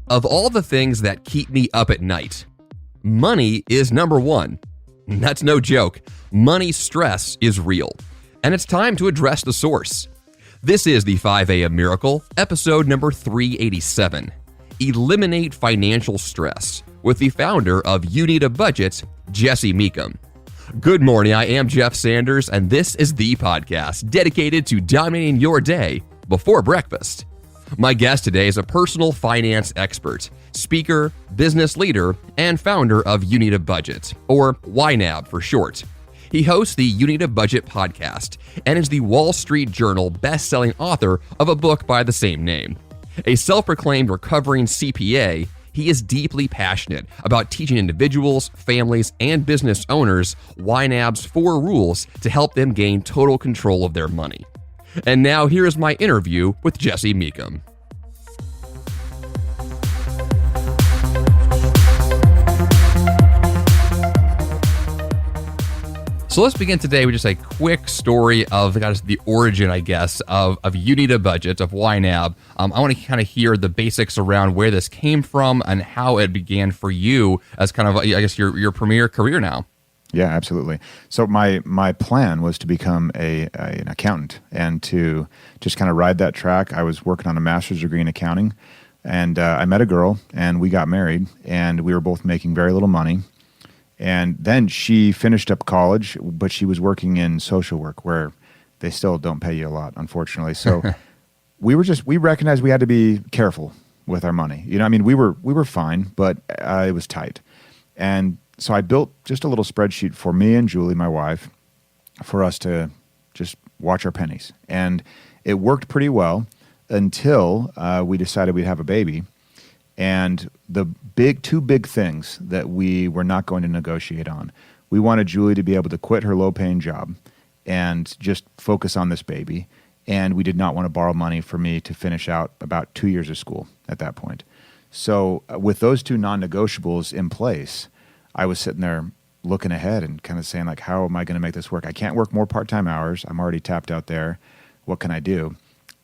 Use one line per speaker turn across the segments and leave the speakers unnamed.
Of all the things that keep me up at night, money is number one. That's no joke. Money stress is real, and it's time to address the source. This is the 5 a.m. Miracle, episode number 387. Eliminate financial stress with the founder of YNAB Budget, Jesse Mecham. Good morning, I am Jeff Sanders, and this is the podcast dedicated to dominating your day before breakfast. My guest today is a personal finance expert, speaker, business leader, and founder of YNAB Budget, or YNAB for short. He hosts the YNAB Budget podcast and is the Wall Street Journal best-selling author of a book by the same name. A self-proclaimed recovering CPA, he is deeply passionate about teaching individuals, families, and business owners YNAB's 4 rules to help them gain total control of their money. And now here is my interview with Jesse Mecham. So let's begin today with just a quick story of the origin, I guess, of YNAB Budget, of YNAB. I want to kind of hear the basics around where this came from and how it began for you as kind of, I guess, your premier career now.
Yeah, absolutely. So my plan was to become an accountant and to just kind of ride that track. I was working on a master's degree in accounting, and I met a girl, and we got married, and we were both making very little money. And then she finished up college, but she was working in social work where they still don't pay you a lot, unfortunately. So we recognized we had to be careful with our money. You know, I mean, we were fine, but it was tight. And so I built just a little spreadsheet for me and Julie, my wife, for us to just watch our pennies. And it worked pretty well until we decided we'd have a baby. And the two big things that we were not going to negotiate on. We wanted Julie to be able to quit her low-paying job and just focus on this baby. And we did not want to borrow money for me to finish out about 2 years of school at that point. So with those two non-negotiables in place, I was sitting there looking ahead and kind of saying, like, how am I going to make this work? I can't work more part-time hours. I'm already tapped out there. What can I do?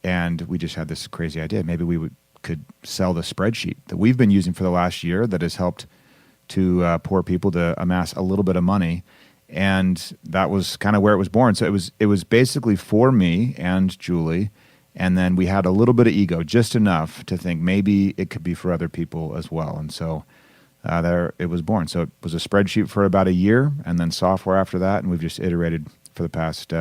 And we just had this crazy idea. Maybe we could sell the spreadsheet that we've been using for the last year that has helped to poor people to amass a little bit of money. And that was kind of where it was born. So it was basically for me and Julie. And then we had a little bit of ego, just enough to think maybe it could be for other people as well. And so there it was born. So it was a spreadsheet for about a year, and then software after that, and we've just iterated for the past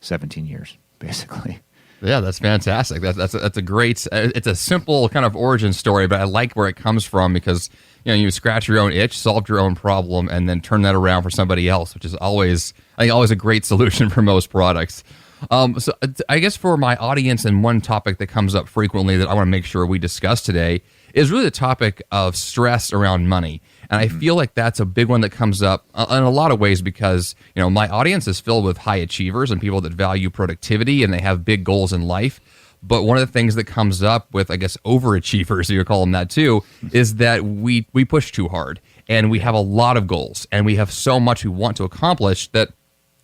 17 years, basically.
Yeah, that's fantastic. That's a great. It's a simple kind of origin story, but I like where it comes from because you scratch your own itch, solved your own problem, and then turn that around for somebody else, which is always a great solution for most products. So I guess for my audience, and one topic that comes up frequently that I want to make sure we discuss today is really the topic of stress around money. And I feel like that's a big one that comes up in a lot of ways because, my audience is filled with high achievers and people that value productivity and they have big goals in life. But one of the things that comes up with, I guess, overachievers, you call them that too, is that we push too hard and we have a lot of goals and we have so much we want to accomplish that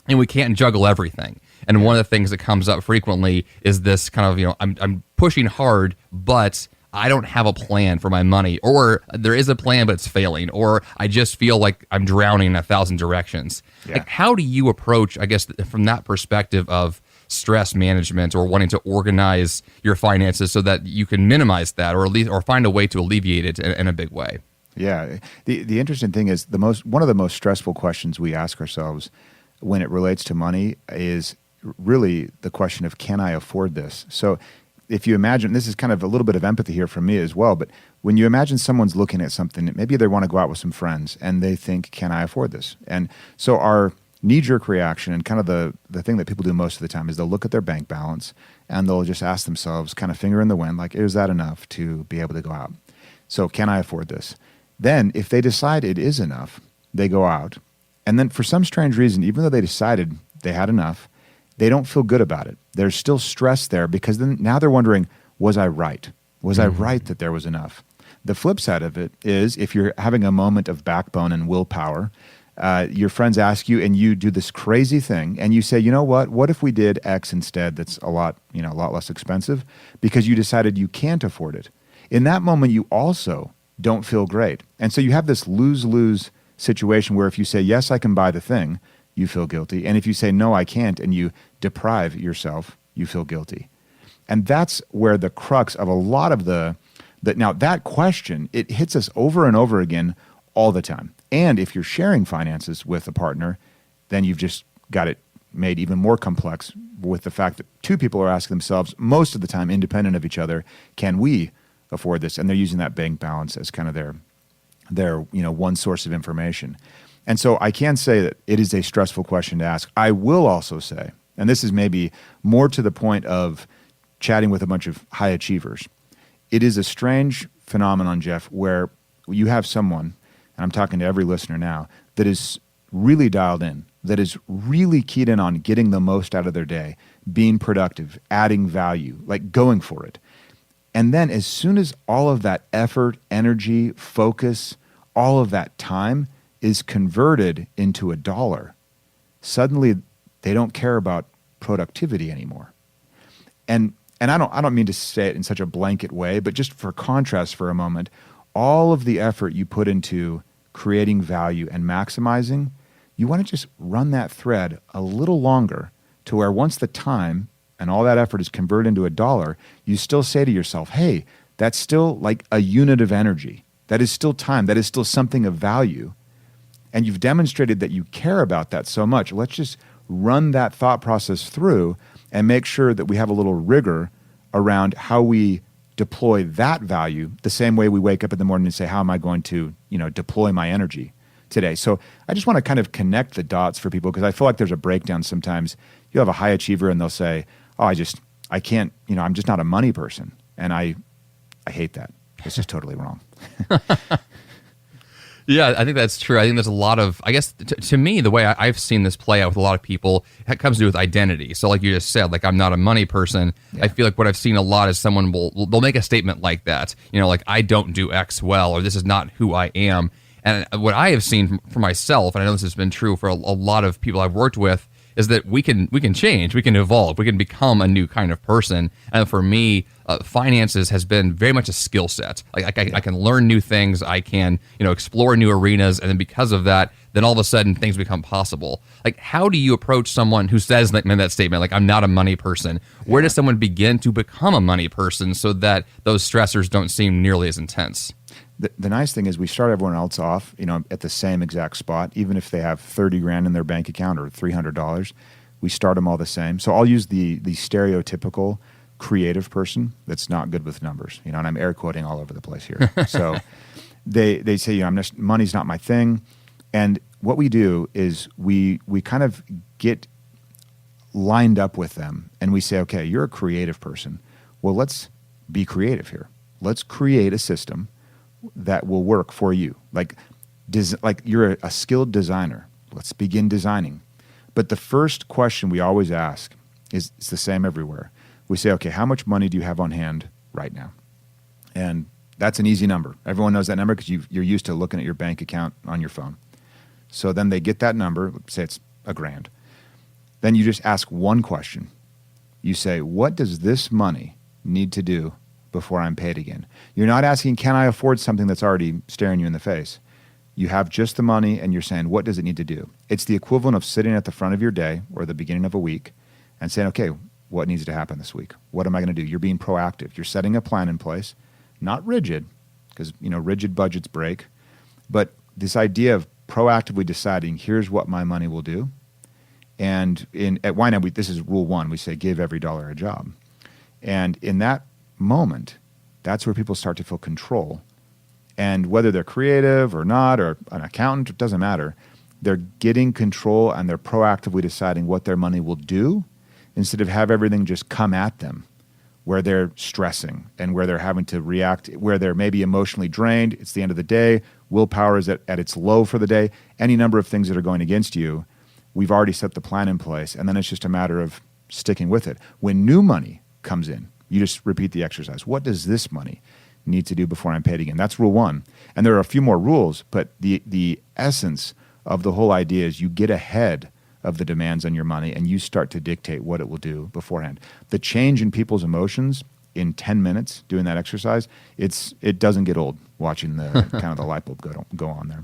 we can't juggle everything. And one of the things that comes up frequently is this kind of, I'm pushing hard, but I don't have a plan for my money, or there is a plan, but it's failing, or I just feel like I'm drowning in 1,000 directions. Yeah. Like, how do you approach, I guess, from that perspective of stress management or wanting to organize your finances so that you can minimize that or find a way to alleviate it in a big way?
Yeah. The interesting thing is one of the most stressful questions we ask ourselves when it relates to money is really the question of, can I afford this? So if you imagine, this is kind of a little bit of empathy here from me as well, but when you imagine someone's looking at something, maybe they want to go out with some friends and they think, can I afford this? And so our knee-jerk reaction and kind of the thing that people do most of the time is they'll look at their bank balance and they'll just ask themselves, kind of finger in the wind, like, is that enough to be able to go out? So can I afford this? Then if they decide it is enough, they go out. And then for some strange reason, even though they decided they had enough, they don't feel good about it. There's still stress there because then now they're wondering, was I right? Was I right that there was enough? The flip side of it is if you're having a moment of backbone and willpower, your friends ask you and you do this crazy thing and you say, you know what if we did X instead that's a lot less expensive because you decided you can't afford it. in that moment, you also don't feel great. And so you have this lose-lose situation where if you say, yes, I can buy the thing, you feel guilty. And if you say, no, I can't, and you deprive yourself, you feel guilty. And that's where the crux of a lot of now that question, it hits us over and over again all the time. And if you're sharing finances with a partner, then you've just got it made even more complex with the fact that two people are asking themselves most of the time, independent of each other, can we afford this? And they're using that bank balance as kind of their one source of information. And so I can say that it is a stressful question to ask. I will also say, and this is maybe more to the point of chatting with a bunch of high achievers, it is a strange phenomenon, Jeff, where you have someone, and I'm talking to every listener now, that is really dialed in, that is really keyed in on getting the most out of their day, being productive, adding value, like going for it. And then as soon as all of that effort, energy, focus, all of that time is converted into a dollar, suddenly they don't care about productivity anymore. And I don't mean to say it in such a blanket way, but just for contrast for a moment, all of the effort you put into creating value and maximizing, you want to just run that thread a little longer to where once the time and all that effort is converted into a dollar, you still say to yourself, hey, that's still like a unit of energy. That is still time. That is still something of value. And you've demonstrated that you care about that so much. Let's just run that thought process through and make sure that we have a little rigor around how we deploy that value the same way we wake up in the morning and say, how am I going to, deploy my energy today? So I just want to kind of connect the dots for people because I feel like there's a breakdown sometimes. You have a high achiever and they'll say, oh, I can't, I'm just not a money person. And I hate that. It's just totally wrong.
Yeah, I think that's true. I think there's a lot of, I guess, to me, the way I've seen this play out with a lot of people, it comes to do with identity. So like you just said, like I'm not a money person. Yeah. I feel like what I've seen a lot is someone they'll make a statement like that, like I don't do X well, or this is not who I am. And what I have seen for myself, and I know this has been true for a lot of people I've worked with, is that we can change, we can evolve, we can become a new kind of person. And for me, finances has been very much a skill set. Like I can learn new things, I can explore new arenas, and then because of that, then all of a sudden things become possible. Like how do you approach someone who says in that statement, like I'm not a money person? Where does someone begin to become a money person so that those stressors don't seem nearly as intense?
The nice thing is we start everyone else off, at the same exact spot, even if they have 30 grand in their bank account or $300, we start them all the same. So I'll use the stereotypical creative person that's not good with numbers, and I'm air quoting all over the place here. So they say, money's not my thing. And what we do is we kind of get lined up with them and we say, okay, you're a creative person. Well, let's be creative here. Let's create a system that will work for you. Like you're a skilled designer. Let's begin designing. But the first question we always ask is it's the same everywhere. We say, okay, how much money do you have on hand right now? And that's an easy number. Everyone knows that number because you're used to looking at your bank account on your phone. So then they get that number, say it's $1,000. Then you just ask one question. You say, what does this money need to do before I'm paid again? You're not asking, can I afford something that's already staring you in the face? You have just the money and you're saying, what does it need to do? It's the equivalent of sitting at the front of your day or the beginning of a week and saying, okay, what needs to happen this week? What am I going to do? You're being proactive. You're setting a plan in place, not rigid, because rigid budgets break, but this idea of proactively deciding, here's what my money will do. And at YNAB, this is rule 1. We say, give every dollar a job. And in that moment, that's where people start to feel control. And whether they're creative or not, or an accountant, it doesn't matter. They're getting control and they're proactively deciding what their money will do instead of have everything just come at them where they're stressing and where they're having to react, where they're maybe emotionally drained. It's the end of the day. Willpower is at its low for the day. Any number of things that are going against you, we've already set the plan in place. And then it's just a matter of sticking with it. When new money comes in, you just repeat the exercise. What does this money need to do before I'm paid again? That's rule 1. And there are a few more rules, but the essence of the whole idea is you get ahead of the demands on your money and you start to dictate what it will do beforehand. The change in people's emotions in 10 minutes doing that exercise, it doesn't get old watching the kind of the light bulb go on there.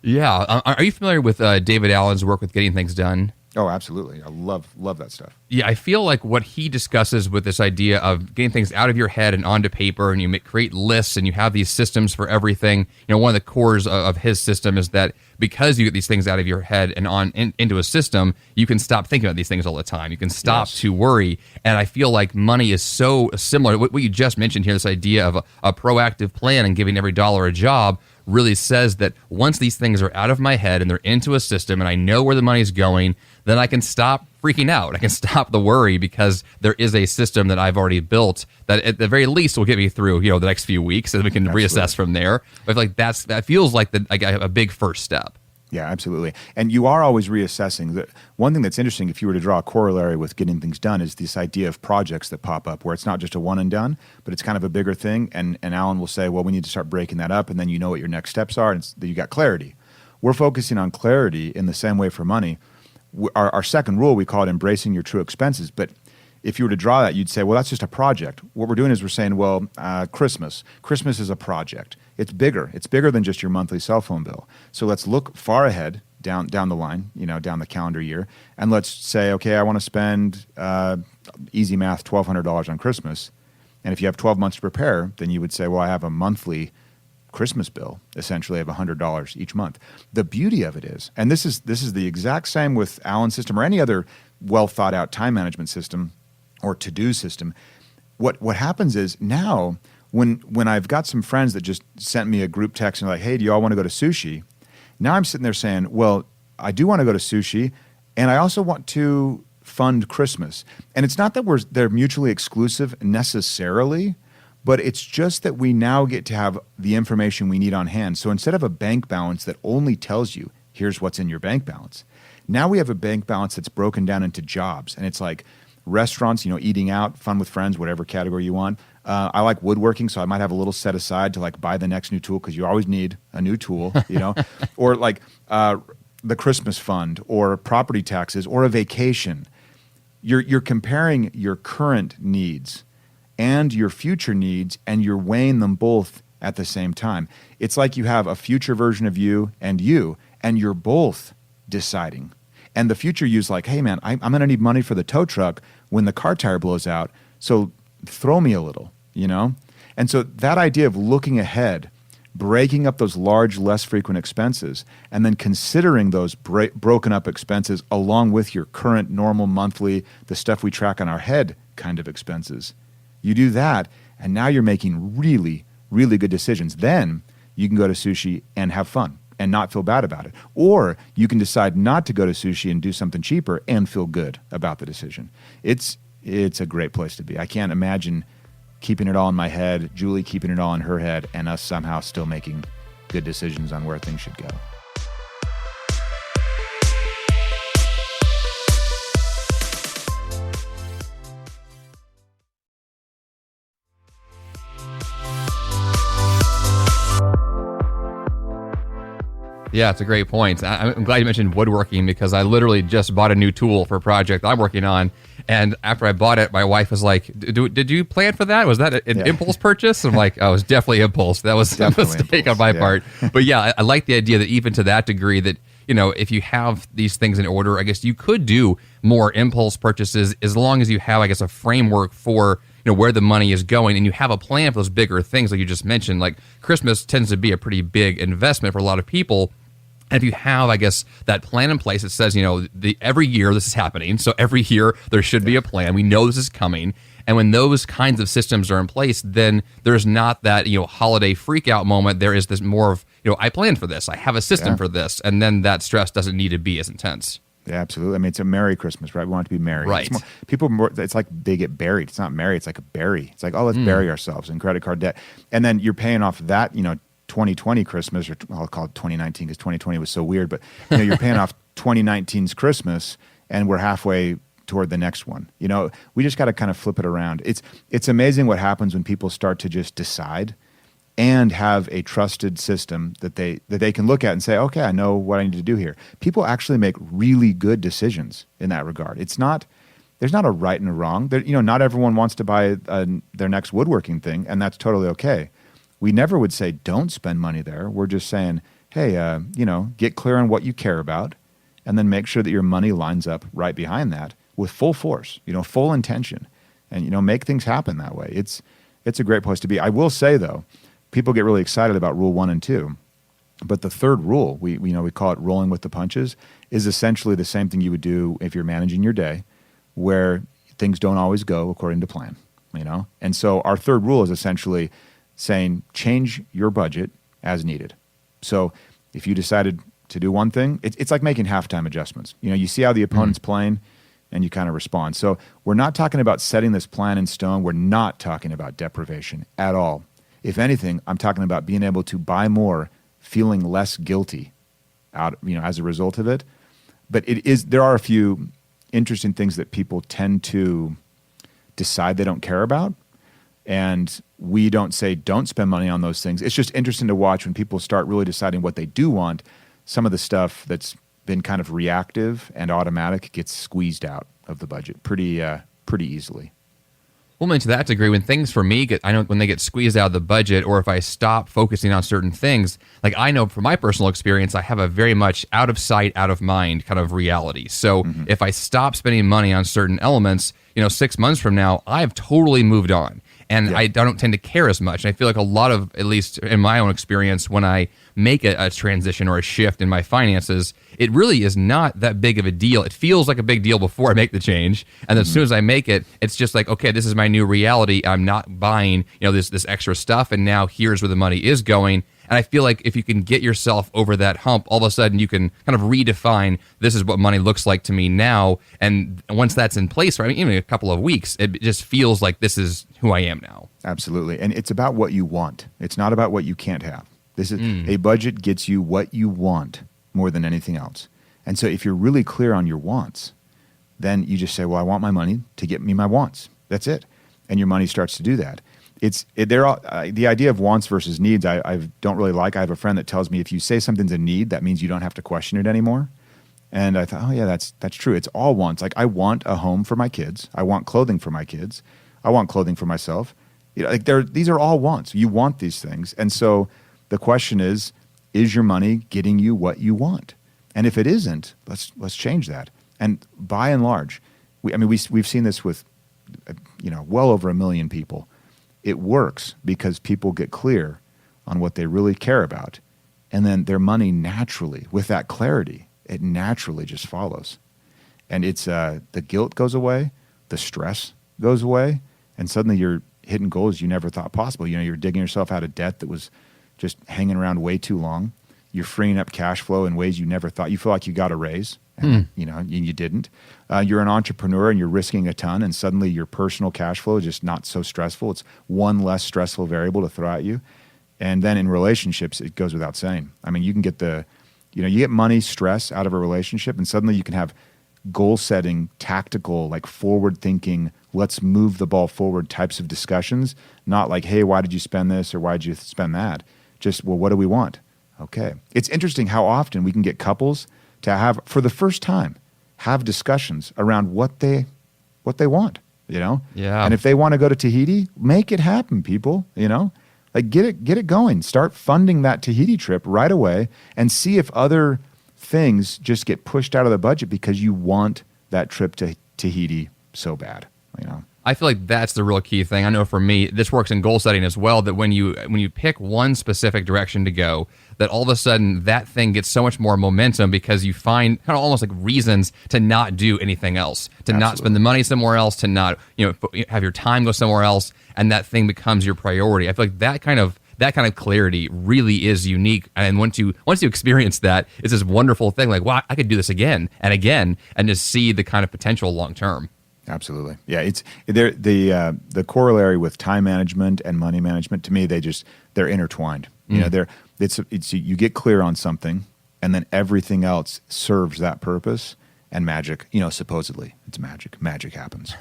Yeah. Are you familiar with David Allen's work with getting things done?
Oh, absolutely. I love that stuff.
Yeah, I feel like what he discusses with this idea of getting things out of your head and onto paper, and you create lists and you have these systems for everything. One of the cores of his system is that because you get these things out of your head and into a system, you can stop thinking about these things all the time. You can stop to worry. And I feel like money is so similar. What you just mentioned here, this idea of a proactive plan and giving every dollar a job, really says that once these things are out of my head and they're into a system and I know where the money's going, then I can stop freaking out. I can stop the worry because there is a system that I've already built that at the very least will get me through, the next few weeks, and we can reassess from there. I feel like that feels like a big first step.
Yeah, absolutely. And you are always reassessing. One thing that's interesting, if you were to draw a corollary with getting things done, is this idea of projects that pop up where it's not just a one and done, but it's kind of a bigger thing. And Alan will say, well, we need to start breaking that up, and then you know what your next steps are, and you got clarity. We're focusing on clarity in the same way for money. Our second rule, we call it embracing your true expenses. But if you were to draw that, you'd say, well, that's just a project. What we're doing is we're saying, well, Christmas is a project. It's bigger. It's bigger than just your monthly cell phone bill. So let's look far ahead down the line, down the calendar year, and let's say, okay, I want to spend, easy math, $1,200 on Christmas. And if you have 12 months to prepare, then you would say, well, I have a monthly Christmas bill, essentially, of $100 each month. The beauty of it is, and this is the exact same with Alan's system or any other well thought out time management system or to-do system. What happens is now when I've got some friends that just sent me a group text and like, hey, do you all want to go to sushi? Now I'm sitting there saying, well, I do want to go to sushi, and I also want to fund Christmas. And it's not that they're mutually exclusive necessarily, but it's just that we now get to have the information we need on hand. So instead of a bank balance that only tells you, here's what's in your bank balance, now we have a bank balance that's broken down into jobs. And it's like restaurants, eating out, fun with friends, whatever category you want. I like woodworking, so I might have a little set aside to like buy the next new tool because you always need a new tool, or like the Christmas fund or property taxes or a vacation. You're comparing your current needs and your future needs, and you're weighing them both at the same time. It's like you have a future version of you, and you're both deciding. And the future you's like, hey man, I'm going to need money for the tow truck when the car tire blows out, so throw me a little, And so that idea of looking ahead, breaking up those large, less frequent expenses, and then considering those broken up expenses along with your current normal monthly, the stuff we track on our head kind of expenses. You do that, and now you're making really, really good decisions. Then you can go to sushi and have fun and not feel bad about it. Or you can decide not to go to sushi and do something cheaper and feel good about the decision. It's a great place to be. I can't imagine keeping it all in my head, Julie keeping it all in her head, and us somehow still making good decisions on where things should go.
Yeah, it's a great point. I'm glad you mentioned woodworking because I literally just bought a new tool for a project I'm working on. And after I bought it, my wife was like, did you plan for that? Was that an impulse purchase? I'm like, oh, it was definitely impulse. That was a mistake on my part. But yeah, I like the idea that even to that degree that, if you have these things in order, I guess you could do more impulse purchases as long as you have, I guess, a framework for where the money is going, and you have a plan for those bigger things like you just mentioned. Like Christmas tends to be a pretty big investment for a lot of people. And if you have, I guess, that plan in place, it says, every year this is happening. So every year there should be a plan. We know this is coming. And when those kinds of systems are in place, then there's not that, holiday freak out moment. There is this more of, I planned for this. I have a system for this. And then that stress doesn't need to be as intense.
Yeah, absolutely. I mean, it's a Merry Christmas, right? We want it to be merry.
Right.
It's like they get buried. It's not merry. It's like a bury. It's like, oh, let's bury ourselves in credit card debt. And then you're paying off that, 2020 Christmas, or I'll call it 2019 because 2020 was so weird, but you're paying off 2019's Christmas and we're halfway toward the next one. We just got to kind of flip it around. It's amazing what happens when people start to just decide and have a trusted system that they can look at and say, okay, I know what I need to do here. People actually make really good decisions in that regard. It's not there's not a right and a wrong. There, not everyone wants to buy their next woodworking thing, and that's totally okay. We never would say don't spend money there. We're just saying, hey, get clear on what you care about, and then make sure that your money lines up right behind that with full force, full intention, and make things happen that way. It's a great place to be. I will say though, people get really excited about rule 1 and 2, but the third rule, we call it rolling with the punches, is essentially the same thing you would do if you're managing your day, where things don't always go according to plan. And so our third rule is essentially saying change your budget as needed. So if you decided to do one thing, it's like making halftime adjustments. You see how the opponent's playing, and you kind of respond. So we're not talking about setting this plan in stone. We're not talking about deprivation at all. If anything, I'm talking about being able to buy more, feeling less guilty as a result of it. But there are a few interesting things that people tend to decide they don't care about. And we don't say don't spend money on those things. It's just interesting to watch when people start really deciding what they do want. Some of the stuff that's been kind of reactive and automatic gets squeezed out of the budget pretty easily.
Well, to that degree, when things for me I know when they get squeezed out of the budget, or if I stop focusing on certain things, like I know from my personal experience, I have a very much out of sight, out of mind kind of reality. So if I stop spending money on certain elements, 6 months from now, I've totally moved on. And I don't tend to care as much. And I feel like a lot of, at least in my own experience, when I make a transition or a shift in my finances, it really is not that big of a deal. It feels like a big deal before I make the change. And as soon as I make it, it's just like, okay, this is my new reality. I'm not buying, this extra stuff. And now here's where the money is going. And I feel like if you can get yourself over that hump, all of a sudden you can kind of redefine this is what money looks like to me now. And once that's in place, right, even a couple of weeks, it just feels like this is who I am now.
Absolutely. And it's about what you want. It's not about what you can't have. This is a budget gets you what you want more than anything else. And so if you're really clear on your wants, then you just say, well, I want my money to get me my wants. That's it. And your money starts to do that. The idea of wants versus needs, I don't really like. I have a friend that tells me if you say something's a need, that means you don't have to question it anymore. And I thought, oh yeah, that's true. It's all wants. Like I want a home for my kids. I want clothing for my kids. I want clothing for myself. These are all wants. You want these things. And so the question is your money getting you what you want? And if it isn't, let's change that. And by and large, we've seen this with well over 1 million people. It works because people get clear on what they really care about, and then their money naturally, with that clarity, it naturally just follows. And it's the guilt goes away, the stress goes away, and suddenly you're hitting goals you never thought possible. You're digging yourself out of debt that was just hanging around way too long. You're freeing up cash flow in ways you never thought. You feel like you got a raise, and you didn't. You're an entrepreneur and you're risking a ton, and suddenly your personal cash flow is just not so stressful. It's one less stressful variable to throw at you. And then in relationships, it goes without saying. You can get you get money stress out of a relationship, and suddenly you can have goal setting, tactical, like forward thinking, let's move the ball forward types of discussions. Not like, hey, why did you spend this or why did you spend that? Just, well, what do we want? Okay. It's interesting how often we can get couples to have, for the first time, have discussions around what they want, Yeah. And if they want to go to Tahiti, make it happen, people, Like get it going. Start funding that Tahiti trip right away and see if other things just get pushed out of the budget because you want that trip to Tahiti so bad,
I feel like that's the real key thing. I know for me, this works in goal setting as well, that when you pick one specific direction to go, that all of a sudden that thing gets so much more momentum because you find kind of almost like reasons to not do anything else, to not spend the money somewhere else, to not have your time go somewhere else, and that thing becomes your priority. I feel like that kind of clarity really is unique. And once you experience that, it's this wonderful thing like, wow, I could do this again and again and just see the kind of potential long term.
Absolutely. Yeah, it's the corollary with time management and money management, to me, they're intertwined. It's you get clear on something and then everything else serves that purpose, and magic, supposedly it's magic. Magic happens.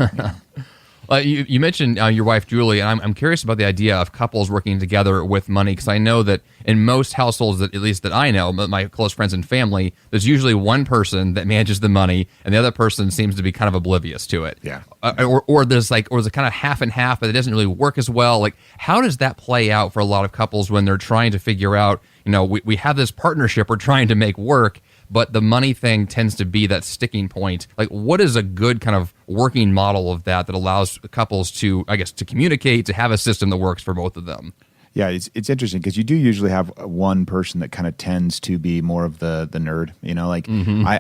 You mentioned your wife, Julie, and I'm curious about the idea of couples working together with money, because I know that in most households, that at least that I know, my close friends and family, there's usually one person that manages the money, and the other person seems to be kind of oblivious to it.
Yeah.
Or there's kind of half and half, but it doesn't really work as well. Like, how does that play out for a lot of couples when they're trying to figure out, we have this partnership we're trying to make work, but the money thing tends to be that sticking point. Like, what is a good kind of working model of that allows couples to, I guess, to communicate, to have a system that works for both of them?
Yeah, it's interesting because you do usually have one person that kind of tends to be more of the nerd.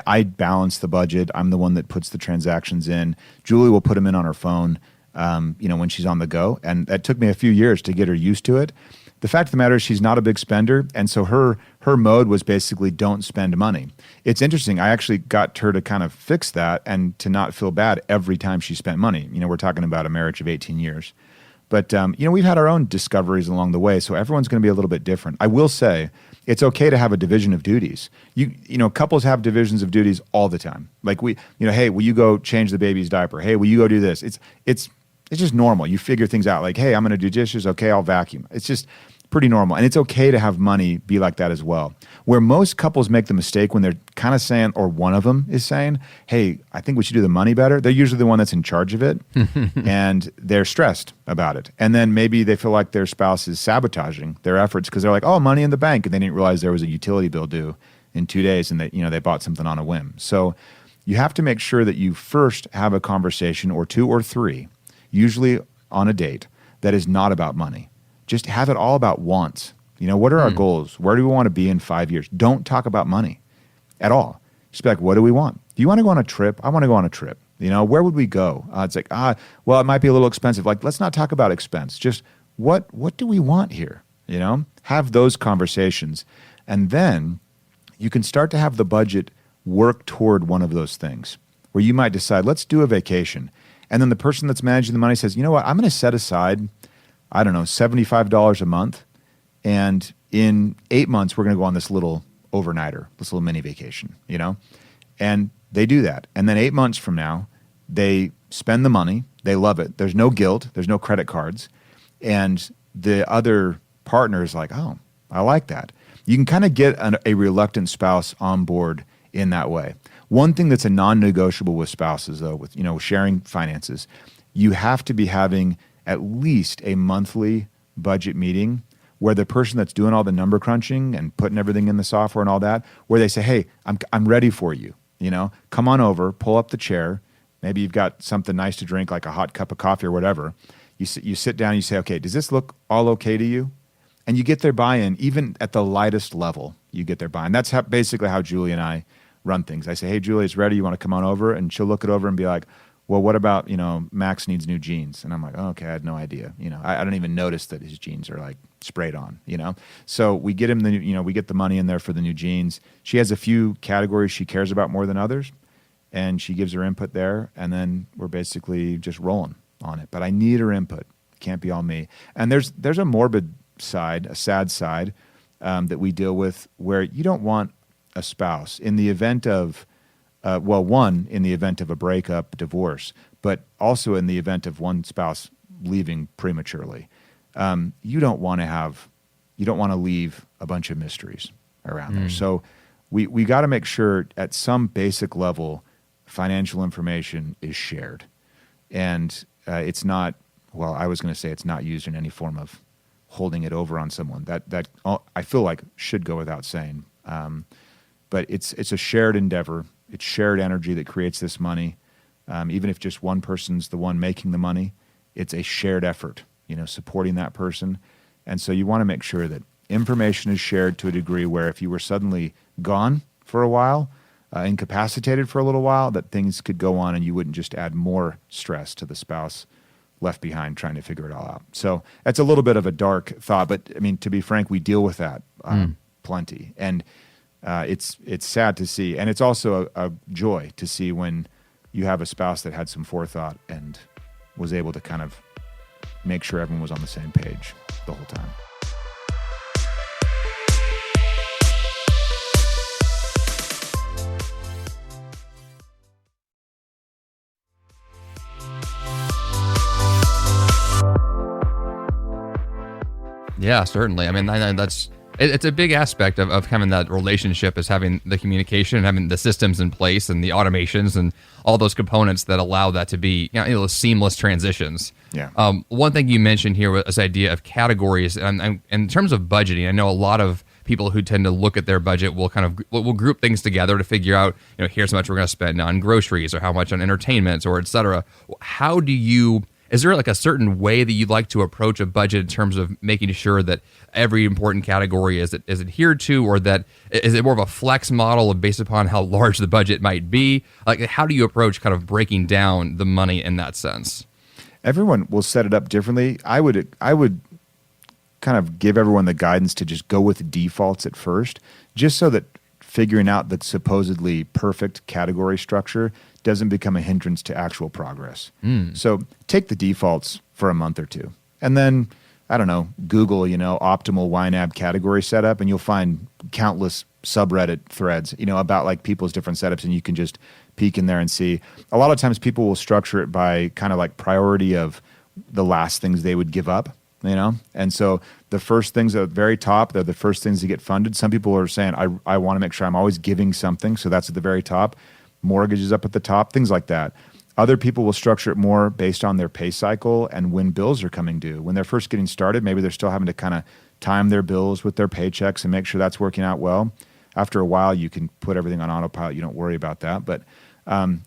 I balance the budget. I'm the one that puts the transactions in. Julie will put them in on her phone, when she's on the go. And that took me a few years to get her used to it. The fact of the matter is she's not a big spender, and so her mode was basically don't spend money. It's interesting. I actually got her to kind of fix that and to not feel bad every time she spent money. We're talking about a marriage of 18 years. But, we've had our own discoveries along the way, so everyone's going to be a little bit different. I will say it's okay to have a division of duties. Couples have divisions of duties all the time. Like hey, will you go change the baby's diaper? Hey, will you go do this? It's just normal. You figure things out. Like, hey, I'm going to do dishes. Okay, I'll vacuum. It's just pretty normal. And it's okay to have money be like that as well. Where most couples make the mistake when they're kind of saying, or one of them is saying, hey, I think we should do the money better. They're usually the one that's in charge of it. And they're stressed about it. And then maybe they feel like their spouse is sabotaging their efforts because they're like, oh, money in the bank. And they didn't realize there was a utility bill due in 2 days and they bought something on a whim. So you have to make sure that you first have a conversation or two or three, usually on a date, that is not about money. Just have it all about wants. What are our goals? Where do we want to be in 5 years? Don't talk about money at all. Just be like, what do we want? Do you want to go on a trip? I want to go on a trip. Where would we go? It's like, well, it might be a little expensive. Like, let's not talk about expense. Just what do we want here? Have those conversations. And then you can start to have the budget work toward one of those things where you might decide, let's do a vacation. And then the person that's managing the money says, you know what, I'm going to set aside, I don't know, $75 a month. And in 8 months, we're going to go on this little overnighter, this little mini vacation, And they do that. And then 8 months from now, they spend the money. They love it. There's no guilt. There's no credit cards. And the other partner is like, oh, I like that. You can kind of get a reluctant spouse on board in that way. One thing that's a non-negotiable with spouses, though, with sharing finances, you have to be having at least a monthly budget meeting where the person that's doing all the number crunching and putting everything in the software and all that, where they say, hey, I'm ready for you. Come on over, pull up the chair. Maybe you've got something nice to drink, like a hot cup of coffee or whatever. You sit down and you say, okay, does this look all okay to you? And you get their buy-in, even at the lightest level, you get their buy-in. That's basically how Julie and I run things. I say, hey, Julie, it's ready. You want to come on over? And she'll look it over and be like, well, what about, Max needs new jeans? And I'm like, oh, okay, I had no idea. I don't even notice that his jeans are like sprayed on, So we get him we get the money in there for the new jeans. She has a few categories she cares about more than others, and she gives her input there, and then we're basically just rolling on it. But I need her input. It can't be all me. And there's a morbid side, a sad side that we deal with where you don't want a spouse in the event of in the event of a breakup, divorce, but also in the event of one spouse leaving prematurely. You don't want to leave a bunch of mysteries around there. So we got to make sure at some basic level, financial information is shared. And it's not, well, I was going to say it's not used in any form of holding it over on someone. That I feel like should go without saying. But it's a shared endeavor. It's shared energy that creates this money. Even if just one person's the one making the money, it's a shared effort, supporting that person. And so you want to make sure that information is shared to a degree where if you were suddenly gone for a while, incapacitated for a little while, that things could go on and you wouldn't just add more stress to the spouse left behind trying to figure it all out. So that's a little bit of a dark thought, but I mean, to be frank, we deal with that plenty. And it's sad to see. And it's also a joy to see when you have a spouse that had some forethought and was able to kind of make sure everyone was on the same page the whole time.
Yeah, certainly. I mean, it's a big aspect of having that relationship, is having the communication, having the systems in place and the automations and all those components that allow that to be, seamless transitions.
Yeah.
One thing you mentioned here was this idea of categories, and in terms of budgeting, I know a lot of people who tend to look at their budget will group things together to figure out, here's how much we're going to spend on groceries or how much on entertainment or et cetera. Is there like a certain way that you'd like to approach a budget in terms of making sure that every important category is adhered to, or that is it more of a flex model of based upon how large the budget might be? Like, how do you approach kind of breaking down the money in that sense?
Everyone will set it up differently. I would kind of give everyone the guidance to just go with defaults at first, just so that figuring out the supposedly perfect category structure doesn't become a hindrance to actual progress. So take the defaults for a month or two, and then, I don't know, Google, optimal YNAB category setup, and you'll find countless subreddit threads, about like people's different setups, and you can just peek in there and see. A lot of times people will structure it by kind of like priority of the last things they would give up, And so the first things at the very top, they're the first things to get funded. Some people are saying, I want to make sure I'm always giving something, so that's at the very top. Mortgage is up at the top, things like that. Other people will structure it more based on their pay cycle and when bills are coming due. When they're first getting started, maybe they're still having to kind of time their bills with their paychecks and make sure that's working out well. After a while, you can put everything on autopilot. You don't worry about that. But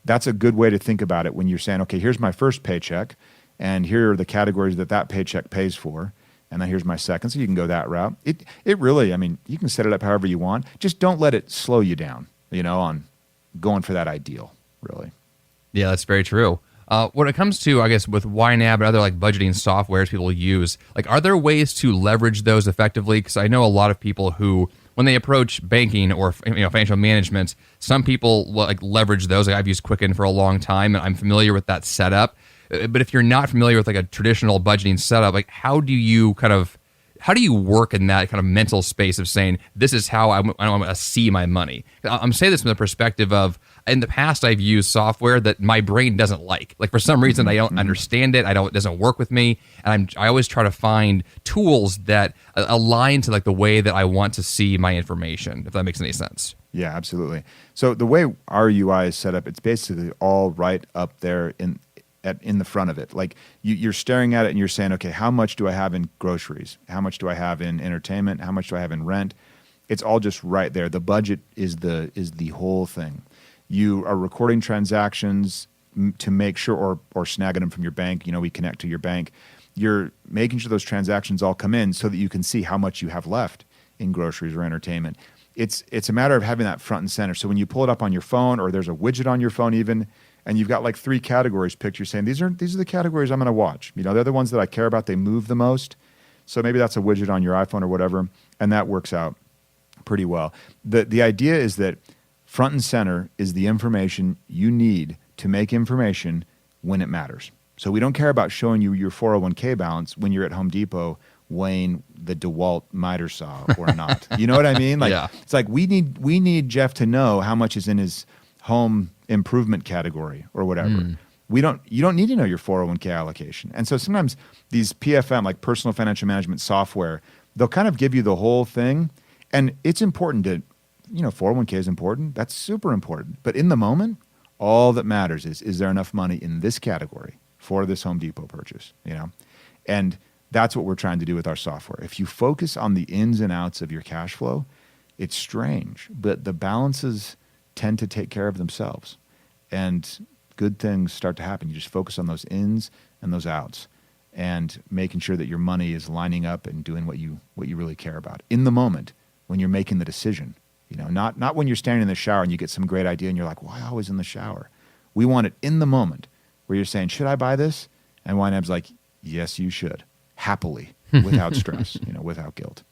that's a good way to think about it when you're saying, okay, here's my first paycheck, and here are the categories that paycheck pays for, and then here's my second. So you can go that route. It really, you can set it up however you want. Just don't let it slow you down, on going for that ideal, really.
Yeah, that's very true. When it comes to, I guess, with YNAB and other like budgeting softwares people use, like, are there ways to leverage those effectively? Because I know a lot of people who, when they approach banking or financial management, some people like leverage those. Like, I've used Quicken for a long time, and I'm familiar with that setup. But if you're not familiar with like a traditional budgeting setup, like, how do you work in that kind of mental space of saying, this is how I want to see my money? I'm saying this from the perspective of, in the past, I've used software that my brain doesn't like. Like, for some reason, I don't understand it. It doesn't work with me. And I always try to find tools that align to like the way that I want to see my information, if that makes any sense.
Yeah, absolutely. So the way our UI is set up, it's basically all right up there in the front of it. Like, you're staring at it and you're saying, okay, how much do I have in groceries? How much do I have in entertainment? How much do I have in rent? It's all just right there. The budget is the whole thing. You are recording transactions to make sure, or snagging them from your bank. We connect to your bank. You're making sure those transactions all come in so that you can see how much you have left in groceries or entertainment. It's a matter of having that front and center. So when you pull it up on your phone, or there's a widget on your phone even, and you've got like 3 categories picked, you're saying, these are the categories I'm going to watch. They're the ones that I care about. They move the most. So maybe that's a widget on your iPhone or whatever, and that works out pretty well. The idea is that front and center is the information you need to make information when it matters. So we don't care about showing you your 401k balance when you're at Home Depot weighing the DeWalt miter saw or not. You know what I mean? Like, yeah. It's like we need Jeff to know how much is in his home improvement category or whatever. You don't need to know your 401k allocation. And so sometimes these PFM, like personal financial management software, they'll kind of give you the whole thing. And it's important to, 401k is important. That's super important. But in the moment, all that matters is there enough money in this category for this Home Depot purchase, And that's what we're trying to do with our software. If you focus on the ins and outs of your cash flow, it's strange, but the balances tend to take care of themselves, and good things start to happen. You just focus on those ins and those outs, and making sure that your money is lining up and doing what you really care about in the moment when you're making the decision. Not when you're standing in the shower and you get some great idea and you're like, why always in the shower? We want it in the moment where you're saying, should I buy this? And YNAB's like, yes, you should, happily, without stress, without guilt.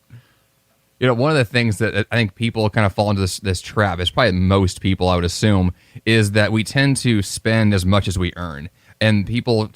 One of the things that I think people kind of fall into this trap, is probably most people, I would assume, is that we tend to spend as much as we earn. And people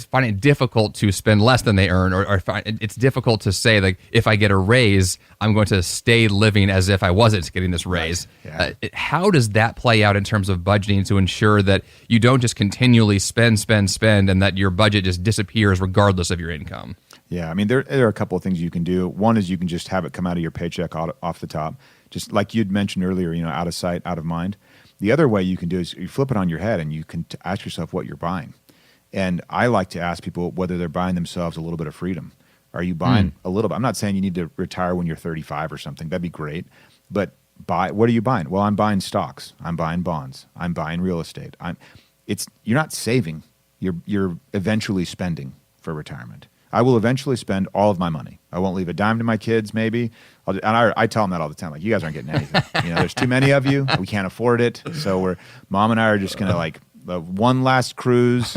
find it difficult to spend less than they earn, or find it's difficult to say, like, if I get a raise, I'm going to stay living as if I wasn't getting this raise. Right. Yeah. How does that play out in terms of budgeting to ensure that you don't just continually spend, and that your budget just disappears regardless of your income?
Yeah, I mean, there are a couple of things you can do. One is you can just have it come out of your paycheck off the top, just like you'd mentioned earlier, out of sight, out of mind. The other way you can do is you flip it on your head and you can ask yourself what you're buying. And I like to ask people whether they're buying themselves a little bit of freedom. Are you buying a little bit? I'm not saying you need to retire when you're 35 or something. That'd be great. But what are you buying? Well, I'm buying stocks. I'm buying bonds. I'm buying real estate. You're not saving. You're eventually spending for retirement. I will eventually spend all of my money. I won't leave a dime to my kids, maybe. I tell them that all the time. Like, you guys aren't getting anything. There's too many of you. We can't afford it. So Mom and I are just going to one last cruise,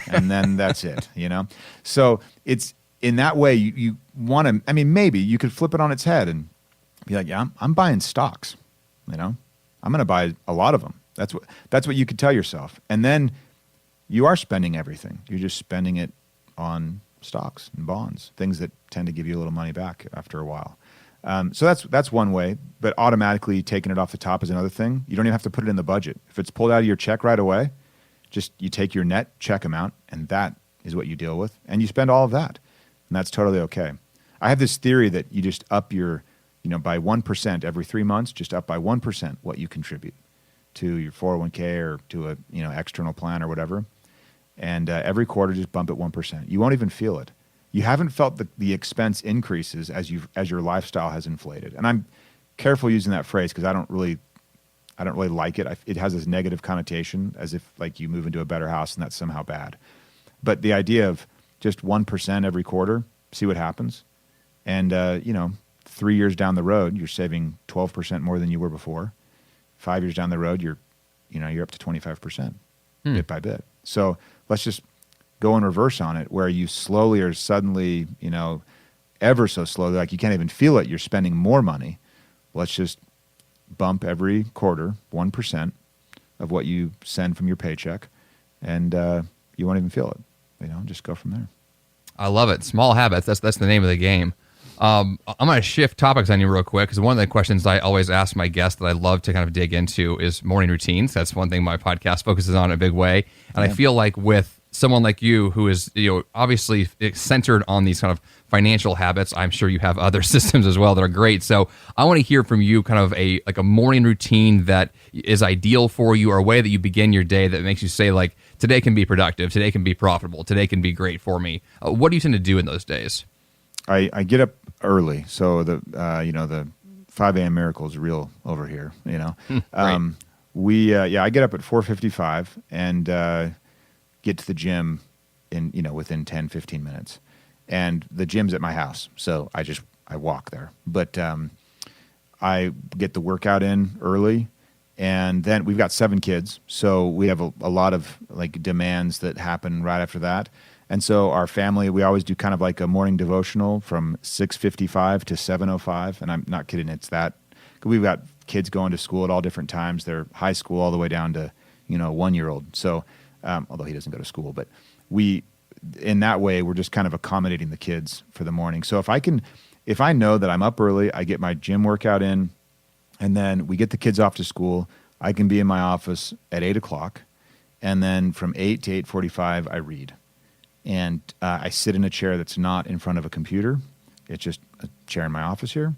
and then that's it, So it's in that way you want to, maybe you could flip it on its head and be like, yeah, I'm buying stocks, I'm going to buy a lot of them. That's what you could tell yourself. And then you are spending everything. You're just spending it on stocks and bonds, things that tend to give you a little money back after a while. So that's one way, but automatically taking it off the top is another thing. You don't even have to put it in the budget. If it's pulled out of your check right away, just you take your net check amount, and that is what you deal with, and you spend all of that, and that's totally okay. I have this theory that you just up your, by 1% every 3 months, just up by 1% what you contribute to your 401k or to a external plan or whatever. And every quarter, just bump it 1%. You won't even feel it. You haven't felt the expense increases as your lifestyle has inflated. And I'm careful using that phrase because I don't really like it. It has this negative connotation, as if like you move into a better house and that's somehow bad. But the idea of just 1% every quarter, see what happens, and 3 years down the road, you're saving 12% more than you were before. 5 years down the road, you're up to 25% bit by bit. So let's just go in reverse on it, where you slowly or suddenly, ever so slowly, like you can't even feel it, you're spending more money. Let's just bump every quarter 1% of what you send from your paycheck, and you won't even feel it. Just go from there.
I love it. Small habits. That's the name of the game. I'm going to shift topics on you real quick, because one of the questions I always ask my guests that I love to kind of dig into is morning routines. That's one thing my podcast focuses on in a big way. And I feel like with someone like you, who is obviously centered on these kind of financial habits, I'm sure you have other systems as well that are great. So I want to hear from you kind of a morning routine that is ideal for you, or a way that you begin your day that makes you say, like, today can be productive, today can be profitable, today can be great for me. What do you tend to do in those days?
I get up early, so the 5 a.m. miracle is real over here.
Right.
I get up at 4:55 and get to the gym in within 10-15 minutes, and the gym's at my house, so I walk there. But I get the workout in early, and then we've got 7 kids, so we have a lot of demands that happen right after that. And so our family, we always do kind of like a morning devotional from 6:55 to 7:05. And I'm not kidding. It's that. We've got kids going to school at all different times. They're high school all the way down to, 1-year-old. So, although he doesn't go to school, but in that way, we're just kind of accommodating the kids for the morning. So if I know that I'm up early, I get my gym workout in, and then we get the kids off to school, I can be in my office at 8:00. And then from 8 to 8:45, I read. And I sit in a chair that's not in front of a computer. It's just a chair in my office here,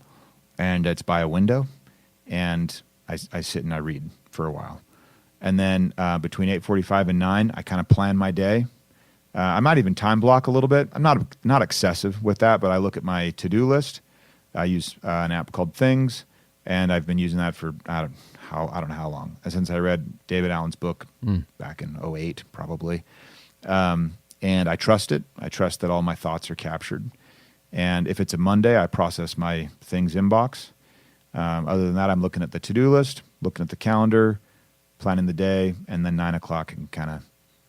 and it's by a window. And I sit and I read for a while. And then between 8:45 and 9, I kind of plan my day. I might even time block a little bit. I'm not excessive with that, but I look at my to-do list. I use an app called Things, and I've been using that for I don't know how long, since I read David Allen's book back in 2008, probably. And I trust it. I trust that all my thoughts are captured. And if it's a Monday, I process my Things inbox. Other than that, I'm looking at the to-do list, looking at the calendar, planning the day, and then 9:00 I can kind of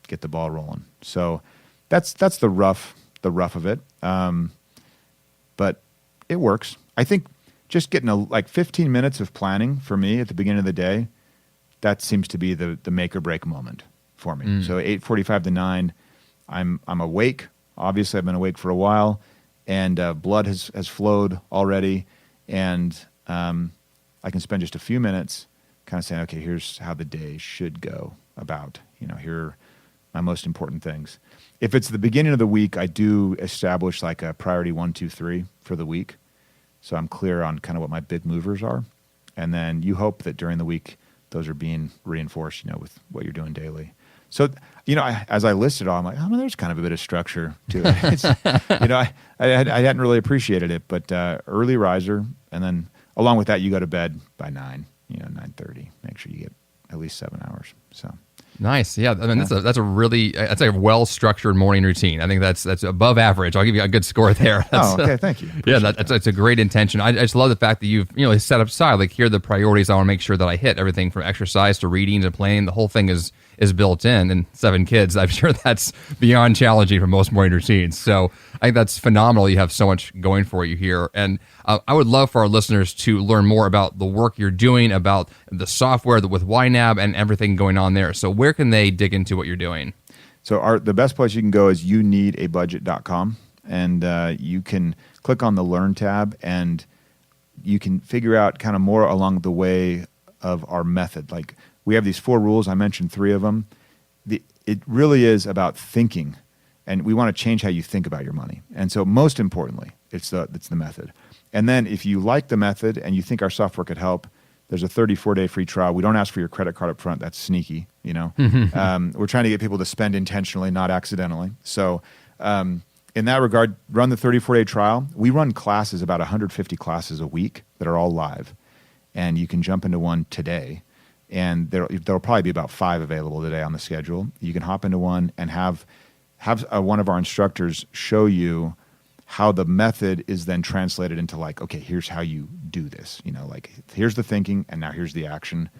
get the ball rolling. So that's the rough of it. But it works. I think just getting 15 minutes of planning for me at the beginning of the day, that seems to be the make or break moment for me. So 8:45 to 9. I'm awake. Obviously, I've been awake for a while, and blood has flowed already, and I can spend just a few minutes kind of saying, okay, here's how the day should go about. Here are my most important things. If it's the beginning of the week, I do establish like a priority 1, 2, 3 for the week. So I'm clear on kind of what my big movers are. And then you hope that during the week, those are being reinforced, with what you're doing daily. So, as I listed all, I'm like, there's kind of a bit of structure to it. It's, I hadn't really appreciated it, but early riser, and then along with that, you go to bed by 9:30. Make sure you get at least 7 hours. So
nice, yeah. That's a well-structured morning routine. I think that's above average. I'll give you a good score there.
Okay, thank you.
Appreciate that's a great intention. I just love the fact that you've set aside, like, here are the priorities I want to make sure that I hit. Everything from exercise to reading to playing, the whole thing is built in. And 7 kids, I'm sure that's beyond challenging for most morning routines. So I think that's phenomenal. You have so much going for you here. And I would love for our listeners to learn more about the work you're doing, about the software with YNAB and everything going on there. So where can they dig into what you're doing?
So the best place you can go is youneedabudget.com, and you can click on the Learn tab, and you can figure out kind of more along the way of our method. Like, we have these 4 rules. I mentioned 3 of them. It really is about thinking, and we want to change how you think about your money. And so most importantly, it's the method. And then if you like the method and you think our software could help, there's a 34-day free trial. We don't ask for your credit card up front. That's sneaky, We're trying to get people to spend intentionally, not accidentally. So in that regard, run the 34-day trial. We run classes, about 150 classes a week that are all live. And you can jump into one today. And there'll probably be about 5 available today on the schedule. You can hop into one and have one of our instructors show you how the method is then translated into, like, okay, here's how you do this. Like, here's the thinking, and now here's the action.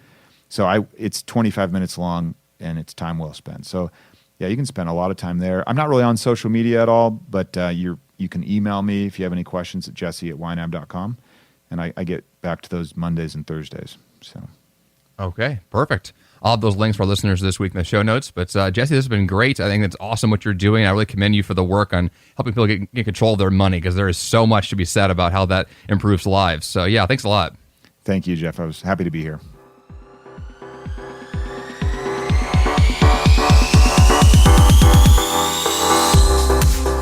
So it's 25 minutes long, and it's time well spent. So yeah, you can spend a lot of time there. I'm not really on social media at all, but you can email me if you have any questions at jesse@ynab.com, and I get back to those Mondays and Thursdays. So.
Okay, perfect. I'll have those links for our listeners this week in the show notes. But Jesse, this has been great. I think it's awesome what you're doing. I really commend you for the work on helping people get control of their money, because there is so much to be said about how that improves lives. So yeah, thanks a lot.
Thank you, Jeff. I was happy to be here.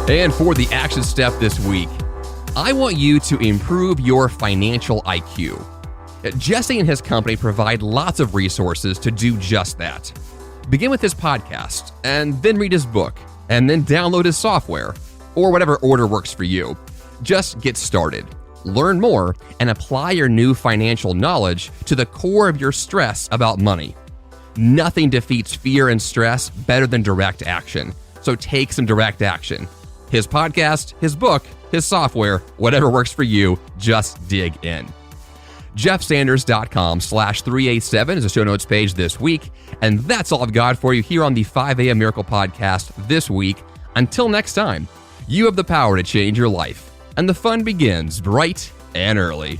And for the action step this week, I want you to improve your financial IQ. Jesse and his company provide lots of resources to do just that. Begin with his podcast, and then read his book, and then download his software, or whatever order works for you. Just get started, learn more, and apply your new financial knowledge to the core of your stress about money. Nothing defeats fear and stress better than direct action, so take some direct action. His podcast, his book, his software, whatever works for you, just dig in. jeffsanders.com/387 is the show notes page this week. And that's all I've got for you here on the 5 a.m. Miracle Podcast this week. Until next time, you have the power to change your life, and the fun begins bright and early.